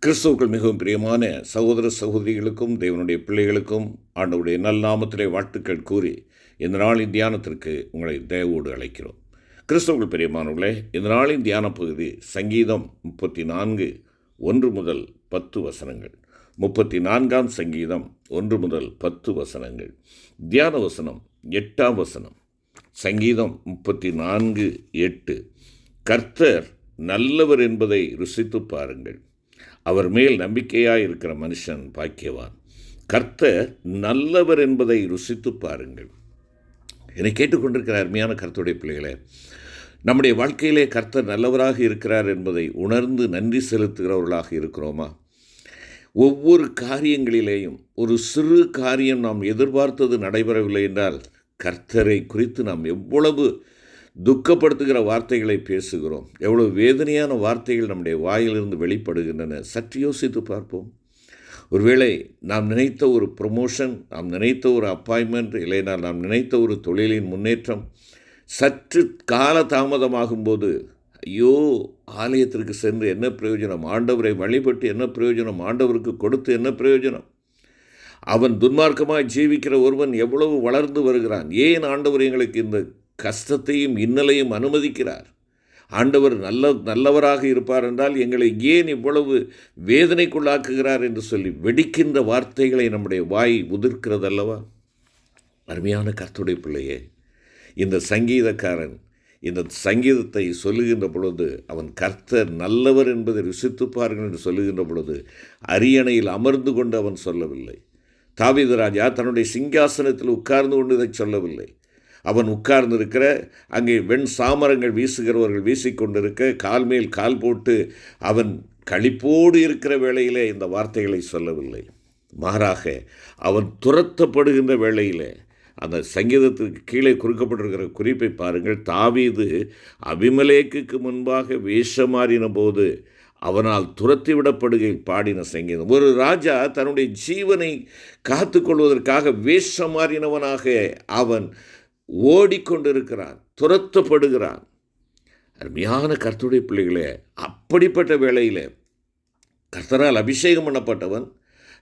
கிறிஸ்துவுக்குள் மிகவும் பிரியமான சகோதர சகோதரிகளுக்கும் தேவனுடைய பிள்ளைகளுக்கும் ஆண்டவருடைய நல்நாமத்திலே வாழ்த்துக்கள் கூறி இந்த நாளின் தியானத்திற்கு உங்களை தயவோடு அழைக்கிறோம். கிறிஸ்துவுக்குள் பிரியமானவர்களே, இந்த நாளின் தியான பகுதி சங்கீதம் 34 1 முதல் 10 வசனங்கள். 34ஆம் சங்கீதம் 1 முதல் 10 வசனங்கள். தியான வசனம் 8ஆம் வசனம். சங்கீதம் 34:8. கர்த்தர் நல்லவர் என்பதை ருசித்து பாருங்கள், அவர் மேல் நம்பிக்கையாக இருக்கிற மனுஷன் பாக்கியவான். கர்த்தர் நல்லவர் என்பதை ருசித்து பாருங்கள். என்னை கேட்டுக்கொண்டிருக்கிற அருமையான கர்த்தருடைய பிள்ளைகளே, நம்முடைய வாழ்க்கையிலே கர்த்தர் நல்லவராக இருக்கிறார் என்பதை உணர்ந்து நன்றி செலுத்துகிறவர்களாக இருக்கிறோமா? ஒவ்வொரு காரியங்களிலேயும் ஒரு சிறு காரியம் நாம் எதிர்பார்த்தது நடைபெறவில்லை என்றால் கர்த்தரை குறித்து நாம் எவ்வளவு துக்கப்படுத்துகிற வார்த்தைகளை பேசுகிறோம், எவ்வளவு வேதனையான வார்த்தைகள் நம்முடைய வாயிலிருந்து வெளிப்படுகின்றன. சற்று யோசித்து பார்ப்போம். ஒருவேளை நாம் நினைத்த ஒரு ப்ரமோஷன், நாம் நினைத்த ஒரு அப்பாயின்மெண்ட், இல்லைனா நாம் நினைத்த ஒரு தொழிலின் முன்னேற்றம் சற்று கால தாமதமாகும்போது, ஐயோ, ஆலயத்திற்கு சென்று என்ன பிரயோஜனம், ஆண்டவரை வழிபட்டு என்ன பிரயோஜனம், ஆண்டவருக்கு கொடுத்து என்ன பிரயோஜனம்? அவன் துன்மார்க்கமாக ஜீவிக்கிற ஒருவன் எவ்வளவு வளர்ந்து வருகிறான். ஏன் ஆண்டவர் எங்களுக்கு இந்த கஷ்டத்தையும் இன்னலையும் அனுமதிக்கிறார்? ஆண்டவர் நல்லவராக இருப்பார் என்றால் எங்களை ஏன் இவ்வளவு வேதனைக்குள்ளாக்குகிறார் என்று சொல்லி வெடிக்கின்ற வார்த்தைகளை நம்முடைய வாய் உதிர்க்கிறதல்லவா? அருமையான கர்த்தருடைய பிள்ளையே, இந்த சங்கீதக்காரன் இந்த சங்கீதத்தை சொல்லுகின்ற பொழுது, அவன் கர்த்தர் நல்லவர் என்பதை ருசித்து பாருங்கள் என்று சொல்லுகின்ற பொழுது அரியணையில் அமர்ந்து கொண்டு அவன் சொல்லவில்லை. தாவீது ராஜா தன்னுடைய சிங்காசனத்தில் உட்கார்ந்து கொண்டு இதை சொல்லவில்லை. அவன் உட்கார்ந்திருக்கிற அங்கே வெண் சாமரங்கள் வீசுகிறவர்கள் வீசிக்கொண்டிருக்க கால் மேல் கால் போட்டு அவன் களிப்போடு இருக்கிற வேளையிலே இந்த வார்த்தைகளை சொல்லவில்லை. மாறாக அவன் துரத்தப்படுகின்ற வேளையிலே அந்த சங்கீதத்திற்கு கீழே குறிக்கப்பட்டிருக்கிற குறிப்பை பாருங்கள். தாவீது அபிமெலேக்குக்கு முன்பாக வேஷமாறின போது அவனால் துரத்தி விடப்படுகையில் பாடின சங்கீதம். ஒரு ராஜா தன்னுடைய ஜீவனை காத்து கொள்வதற்காக வேஷமாறினவனாக அவன் ஓடிக்கொண்டிருக்கிறான், துரத்தப்படுகிறான். அருமையான கர்த்தருடைய பிள்ளைகளே, அப்படிப்பட்ட வேளையில் கர்த்தரால் அபிஷேகம் பண்ணப்பட்டவன்,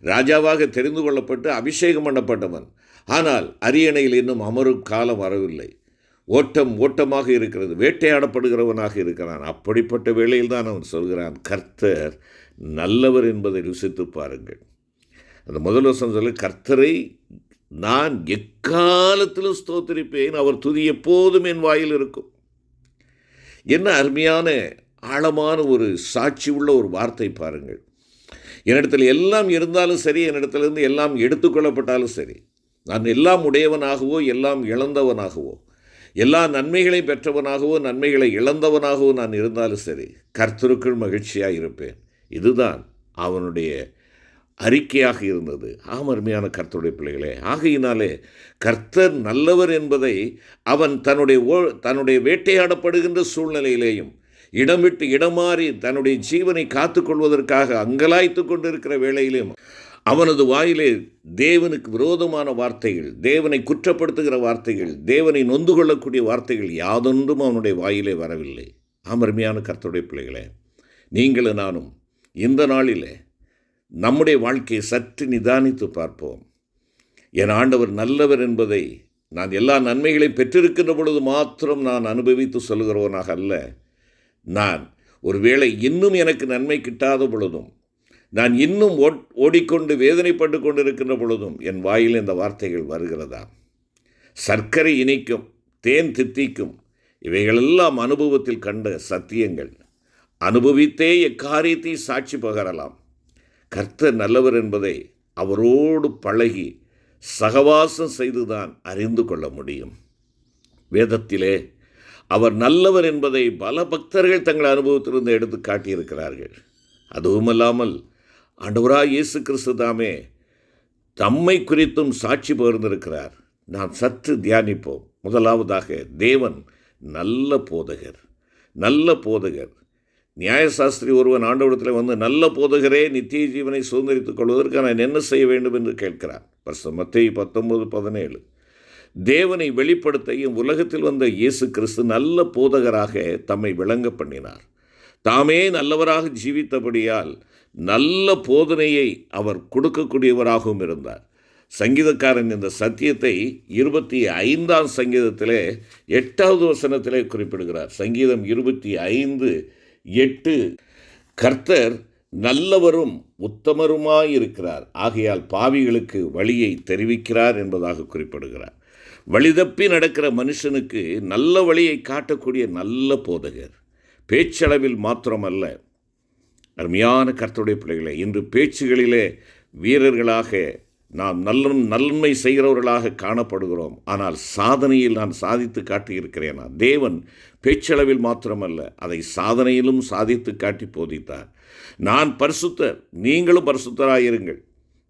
ராஜாவாக தெரிந்து கொள்ளப்பட்டு அபிஷேகம் பண்ணப்பட்டவன், ஆனால் அரியணையில் இன்னும் அமரும் காலம் வரவில்லை. ஓட்டமாக இருக்கிறது, வேட்டையாடப்படுகிறவனாக இருக்கிறான். அப்படிப்பட்ட வேளையில் தான் அவன் சொல்கிறான், கர்த்தர் நல்லவர் என்பதை ருசித்து பாருங்கள். அந்த முதல் வசனம் சொல்லு, கர்த்தரை நான் எக்காலத்திலும் ஸ்தோத்திரிப்பேன், அவர் துதி எப்போதும் என் வாயில் இருக்கும். என்ன அருமையான ஆழமான ஒரு சாட்சி உள்ள ஒரு வார்த்தை பாருங்கள். என்னிடத்தில் எல்லாம் இருந்தாலும் சரி, என்னிடத்திலிருந்து எல்லாம் எடுத்துக்கொள்ளப்பட்டாலும் சரி, நான் எல்லாம் உடையவனாகவோ எல்லாம் இழந்தவனாகவோ, எல்லா நன்மைகளையும் பெற்றவனாகவோ நன்மைகளை இழந்தவனாகவோ நான் இருந்தாலும் சரி, கர்த்தருக்குள் மகிழ்ச்சியாக இருப்பேன். இதுதான் அவனுடைய அறிக்கையாக இருந்தது. அருமையான கர்த்தருடைய பிள்ளைகளே, ஆகையினாலே கர்த்தர் நல்லவர் என்பதை அவன் தன்னுடைய வேட்டையாடப்படுகின்ற சூழ்நிலையிலேயும் இடம் விட்டு இடமாறி தன்னுடைய ஜீவனை காத்து கொள்வதற்காக அங்கலாய்த்து கொண்டிருக்கிற வேளையிலும் அவனது வாயிலே தேவனுக்கு விரோதமான வார்த்தைகள், தேவனை குற்றப்படுத்துகிற வார்த்தைகள், தேவனை நொந்து கொள்ளக்கூடிய வார்த்தைகள் யாதொன்றும் அவனுடைய வாயிலே வரவில்லை. அருமையான கர்த்தருடைய பிள்ளைகளே, நீங்களும் நானும் இந்த நாளிலே நம்முடைய வாழ்க்கையை சற்று நிதானித்து பார்ப்போம். என் ஆண்டவர் நல்லவர் என்பதை நான் எல்லா நன்மைகளையும் பெற்றிருக்கின்ற பொழுது மாத்திரம் நான் அனுபவித்து சொல்லுகிறவனாக அல்ல. நான் ஒருவேளை இன்னும் எனக்கு நன்மை கிட்டாத பொழுதும், நான் இன்னும் ஓடிக்கொண்டு வேதனைப்பட்டு கொண்டிருக்கின்ற பொழுதும் என் வாயில் இந்த வார்த்தைகள் வருகிறதா? சர்க்கரை இனிக்கும், தேன் தித்திக்கும், இவைகளெல்லாம் அனுபவத்தில் கண்ட சத்தியங்கள். அனுபவித்தே எக்காரியத்தை சாட்சி பகரலாம். கர்த்தர் நல்லவர் என்பதை அவரோடு பழகி சகவாசம் செய்துதான் அறிந்து கொள்ள முடியும். வேதத்திலே அவர் நல்லவர் என்பதை பல பக்தர்கள் தங்கள் அனுபவத்திலிருந்து எடுத்து காட்டியிருக்கிறார்கள். அதுவுமல்லாமல் ஆண்டவராய் இயேசு கிறிஸ்து தாமே தம்மை குறித்தும் சாட்சி பகிர்ந்திருக்கிறார். நாம் சற்று தியானிப்போம். முதலாவதாக, தேவன் நல்ல போதகர். நல்ல போதகர். நியாயசாஸ்திரி ஒருவன் ஆண்டவரிடத்தில் வந்து, நல்ல போதகரே, நித்திய ஜீவனை சுதந்திரித்துக் கொள்வதற்கு நான் என்ன செய்ய வேண்டும் என்று கேட்கிறான். மத்தேயு 19:17. தேவனை வெளிப்படுத்த உலகத்தில் வந்த இயேசு கிறிஸ்து நல்ல போதகராக தம்மை விளங்க பண்ணினார். தாமே நல்லவராக ஜீவித்தபடியால் நல்ல போதனையை அவர் கொடுக்கக்கூடியவராகவும் இருந்தார். சங்கீதக்காரன் இந்த சத்தியத்தை 25ஆம் சங்கீதத்திலே 8வது வசனத்திலே குறிப்பிடுகிறார். சங்கீதம் 25:8, கர்த்தர் நல்லவரும் உத்தமருமாயிருக்கிறார், ஆகையால் பாவிகளுக்கு வழியை தெரிவிக்கிறார் என்பதாக குறிப்பிடுகிறார். வழிதப்பி நடக்கிற மனுஷனுக்கு நல்ல வழியை காட்டக்கூடிய நல்ல போதகர். பேச்சளவில் மாத்திரமல்ல, அருமையான கர்த்தருடைய பிள்ளைகளை, இன்று பேச்சுகளிலே வீரர்களாக நாம் நன்மை செய்கிறவர்களாக காணப்படுகிறோம். ஆனால் சாதனையில் நான் சாதித்து காட்டியிருக்கிறேனா? தேவன் பேச்சளவில் மாத்திரமல்ல, அதை சாதனையிலும் சாதித்து காட்டி போதித்தார். நான் பரிசுத்தர், நீங்களும் பரிசுத்தராயிருங்கள்.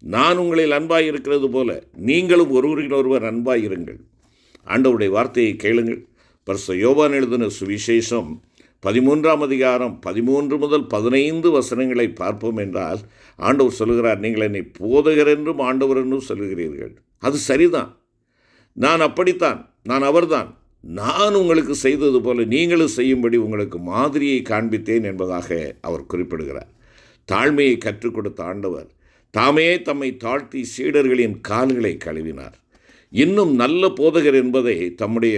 நான் உங்களில் அன்பாயிருக்கிறது போல நீங்களும் ஒருவரில் அன்பாயிருங்கள். ஆண்டவருடைய வார்த்தையை கேளுங்கள். பரிசுத்த யோவான் எழுதின சுவிசேஷம் 13ஆம் அதிகாரம் 13 முதல் 15 வசனங்களை பார்ப்போம் என்றால், ஆண்டவர் சொல்லுகிறார், நீங்கள் என்னை போதகர் என்றும் ஆண்டவர் என்றும் சொல்லுகிறீர்கள். அது சரிதான், நான் அப்படித்தான், நான் அவர்தான். நான் உங்களுக்கு செய்தது போல நீங்களும் செய்யும்படி உங்களுக்கு மாதிரியை காண்பித்தேன் என்பதாக அவர் குறிப்பிடுகிறார். தாழ்மையை கற்றுக் கொடுத்த ஆண்டவர் தாமே தம்மை தாழ்த்தி சீடர்களின் கால்களை கழுவினார். இன்னும் நல்ல போதகர் என்பதை தம்முடைய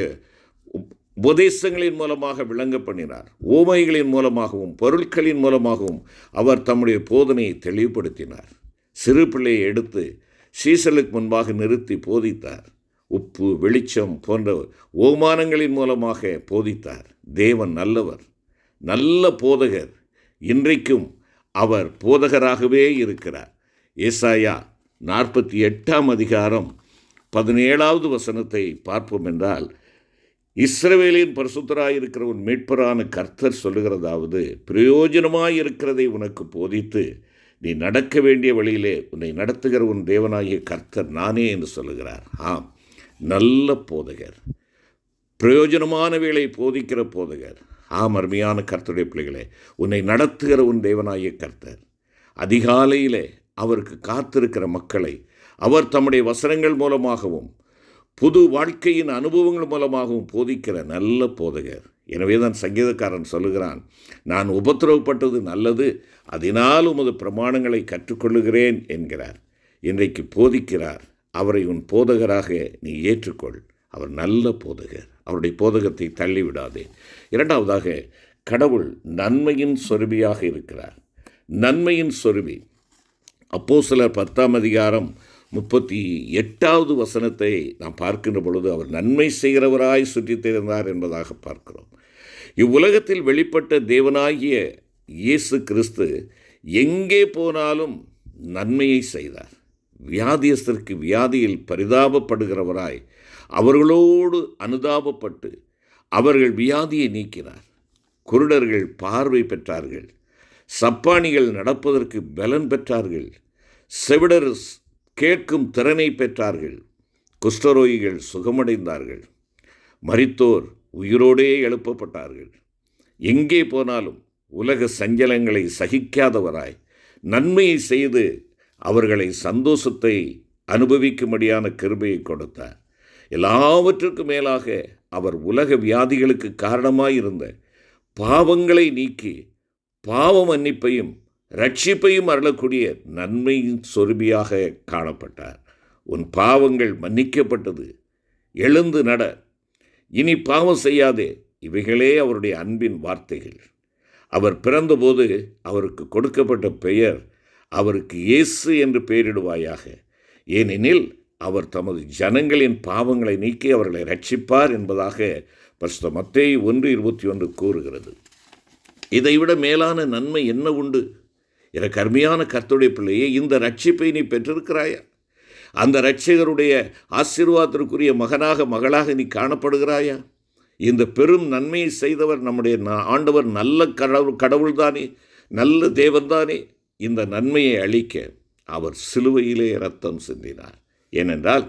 உபதேசங்களின் மூலமாக விளங்க பண்ணினார். ஓமைகளின் மூலமாகவும் பொருட்களின் மூலமாகவும் அவர் தம்முடைய போதனையை தெளிவுபடுத்தினார். சிறு பிள்ளையை எடுத்து சீசலுக்கு முன்பாக நிறுத்தி போதித்தார். உப்பு, வெளிச்சம் போன்ற ஓமானங்களின் மூலமாக போதித்தார். தேவன் நல்லவர், நல்ல போதகர். இன்றைக்கும் அவர் போதகராகவே இருக்கிறார். ஏசாயா 48ஆம் அதிகாரம் 17வது வசனத்தை பார்ப்போம் என்றால், இஸ்ரவேலின் பரிசுத்தராயிருக்கிற உன் மீட்பரான கர்த்தர் சொல்லுகிறதாவது, பிரயோஜனமாயிருக்கிறதை உனக்கு போதித்து நீ நடக்க வேண்டிய வழியிலே உன்னை நடத்துகிற உன் தேவனாகிய கர்த்தர் நானே என்று சொல்லுகிறார். ஆம், நல்ல போதகர், பிரயோஜனமான வேளை போதிக்கிற போதகர். ஆம், அருமையான கர்த்தருடைய பிள்ளைகளே, உன்னை நடத்துகிற உன் தேவனாகிய கர்த்தர் அதிகாலையிலே அவருக்கு காத்திருக்கிற மக்களை அவர் தம்முடைய வசனங்கள் மூலமாகவும் புது வாழ்க்கையின் அனுபவங்கள் மூலமாகவும் போதிக்கிற நல்ல போதகர். எனவே தான் சங்கீதக்காரன் சொல்லுகிறான், நான் உபத்திரவப்பட்டது நல்லது, அதனால் உமது பிரமாணங்களை கற்றுக்கொள்ளுகிறேன் என்கிறார். இன்றைக்கு போதிக்கிறார். அவரை உன் போதகராக நீ ஏற்றுக்கொள். அவர் நல்ல போதகர். அவருடைய போதகத்தை தள்ளிவிடாதே. இரண்டாவதாக, கடவுள் நன்மையின் சொருபியாக இருக்கிறார். நன்மையின் சொருபி. அப்போஸ்தலர் 10ஆம் அதிகாரம் 38வது வசனத்தை நாம் பார்க்கின்ற பொழுது, அவர் நன்மை செய்கிறவராய் சுற்றித் திரிந்தார் என்பதாக பார்க்கிறோம். இவ்வுலகத்தில் வெளிப்பட்ட தேவனாகிய இயேசு கிறிஸ்து எங்கே போனாலும் நன்மையை செய்தார். வியாதியஸ்தருக்கு வியாதியில் பரிதாபப்படுகிறவராய் அவர்களோடு அனுதாபப்பட்டு அவர்கள் வியாதியை நீக்கினார். குருடர்கள் பார்வை பெற்றார்கள், சப்பானிகள் நடப்பதற்கு பலன் பெற்றார்கள், செவிடர் கேட்கும் திறனை பெற்றார்கள், குஷ்டரோகிகள் சுகமடைந்தார்கள், மரித்தோர் உயிரோடே எழுப்பப்பட்டார்கள். எங்கே போனாலும் உலக சஞ்சலங்களை சகிக்காதவராய் நன்மையை செய்து அவர்களை சந்தோஷத்தை அனுபவிக்கும்படியான கிருபையை கொடுத்தார். எல்லாவற்றுக்கும் மேலாக அவர் உலக வியாதிகளுக்கு காரணமாயிருந்த பாவங்களை நீக்கி பாவ மன்னிப்பையும் ரட்சிப்பையும் அருளக்கூடிய நன்மையின் சொருபியாக காணப்பட்டார். உன் பாவங்கள் மன்னிக்கப்பட்டது, எழுந்து நட, இனி பாவம் செய்யாதே. இவைகளே அவருடைய அன்பின் வார்த்தைகள். அவர் பிறந்தபோது அவருக்கு கொடுக்கப்பட்ட பெயர், அவருக்கு இயேசு என்று பெயரிடுவாயாக, ஏனெனில் அவர் தமது ஜனங்களின் பாவங்களை நீக்கி அவர்களை ரட்சிப்பார் என்பதாக பரிசுத்த மத்தேயு 1:21 கூறுகிறது. இதைவிட மேலான நன்மை என்ன உண்டு? எனக்கு அருமையான கர்த்தருடைய பிள்ளையே, இந்த ரட்சிப்பை நீ பெற்றிருக்கிறாயா? அந்த இரட்சகருடைய ஆசீர்வாதத்திற்குரிய மகனாக மகளாக நீ காணப்படுகிறாயா? இந்த பெரும் நன்மையை செய்தவர் நம்முடைய ஆண்டவர் நல்ல கடவுள்தானே, நல்ல தேவன்தானே. இந்த நன்மையை அளிக்க அவர் சிலுவையிலே இரத்தம் சிந்தினார். ஏனென்றால்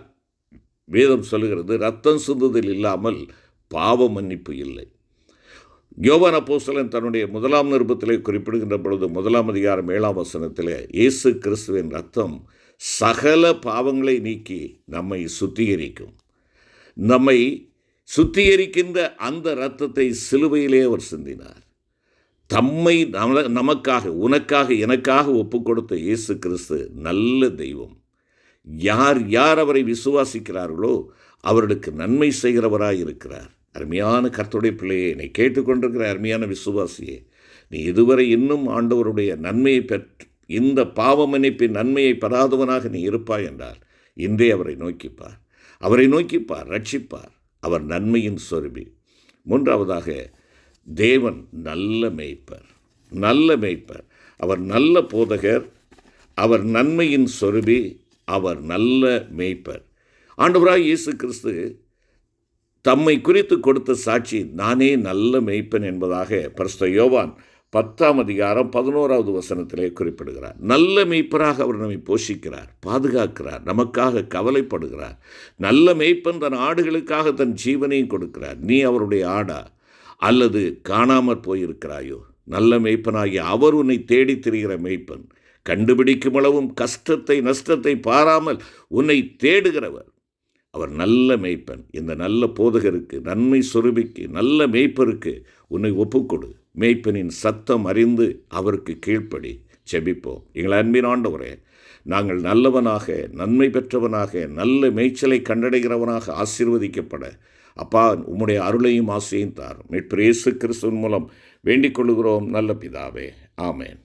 வேதம் சொல்லுகிறது, இரத்தம் சிந்துதல் இல்லாமல் பாவ மன்னிப்பு இல்லை. யோவான் அப்போஸ்தலன் தன்னுடைய 1ஆம் நிருபத்திலே குறிப்பிடுகின்ற பொழுது 1ஆம் அதிகாரம் 7ஆம் வசனத்திலே, இயேசு கிறிஸ்துவின் இரத்தம் சகல பாவங்களை நீக்கி நம்மை சுத்திகரிக்கும். நம்மை சுத்திகரிக்கின்ற அந்த இரத்தத்தை சிலுவையிலே அவர் சிந்தினார். தம்மை நமக்காக, உனக்காக, எனக்காக ஒப்பு கொடுத்த இயேசு கிறிஸ்து நல்ல தெய்வம். யார் யார் அவரை விசுவாசிக்கிறார்களோ அவர்களுக்கு நன்மை செய்கிறவராய் இருக்கிறார். அருமையான கர்த்தருடைய பிள்ளையே, என்னை கேட்டுக்கொண்டிருக்கிற அருமையான விசுவாசியே, நீ இதுவரை இன்னும் ஆண்டவருடைய நன்மையை பெற்று இந்த பாவ மன்னிப்பின் நன்மையை பெறாதவனாக நீ இருப்பாய் என்றால் இன்றே அவரை நோக்கிப்பார். அவரை நோக்கிப்பார், ரட்சிப்பார். அவர் நன்மையின் சொருபி. மூன்றாவதாக, தேவன் நல்ல மேய்ப்பர். நல்ல மேய்ப்பர். அவர் நல்ல போதகர். அவர் நன்மையின் சொருபி. அவர் நல்ல மேய்ப்பர். ஆண்டவராய் இயேசு கிறிஸ்து தம்மை குறித்து கொடுத்த சாட்சி, நானே நல்ல மேய்ப்பன் என்பதாக பரிசுத்த யோவான் 10:11 குறிப்பிடுகிறார். நல்ல மேய்ப்பராக அவர் நம்மை போஷிக்கிறார், பாதுகாக்கிறார், நமக்காக கவலைப்படுகிறார். நல்ல மேய்ப்பன் தன் ஆடுகளுக்காக தன் ஜீவனையும் கொடுக்கிறார். நீ அவருடைய ஆடா அல்லது காணாமற் போயிருக்கிறாயோ? நல்ல மேய்ப்பனாகிய அவர் உன்னை தேடித் திரிகிற மேய்ப்பன். கண்டுபிடிக்கும் அளவும் கஷ்டத்தை நஷ்டத்தை பாராமல் உன்னை தேடுகிறவர். அவர் நல்ல மேய்ப்பன். இந்த நல்ல போதகருக்கு, நன்மை சொருபிக்கு, நல்ல மேய்ப்பருக்கு உன்னை ஒப்புக்கொடு. மேய்ப்பனின் சத்தம் அறிந்து அவருக்கு கீழ்ப்படி. செபிப்போம். எங்கள் அன்பின் ஆண்டவரே, நாங்கள் நல்லவனாக, நன்மை பெற்றவனாக, நல்ல மேய்ச்சலை கண்டடைகிறவனாக ஆசீர்வதிக்கப்பட அப்பா உம்முடைய அருளையும் ஆசையும் தாரும். மீட்பர் இயேசு கிறிஸ்துவின் மூலம் வேண்டிக் கொள்கிறோம் நல்ல பிதாவே. ஆமேன்.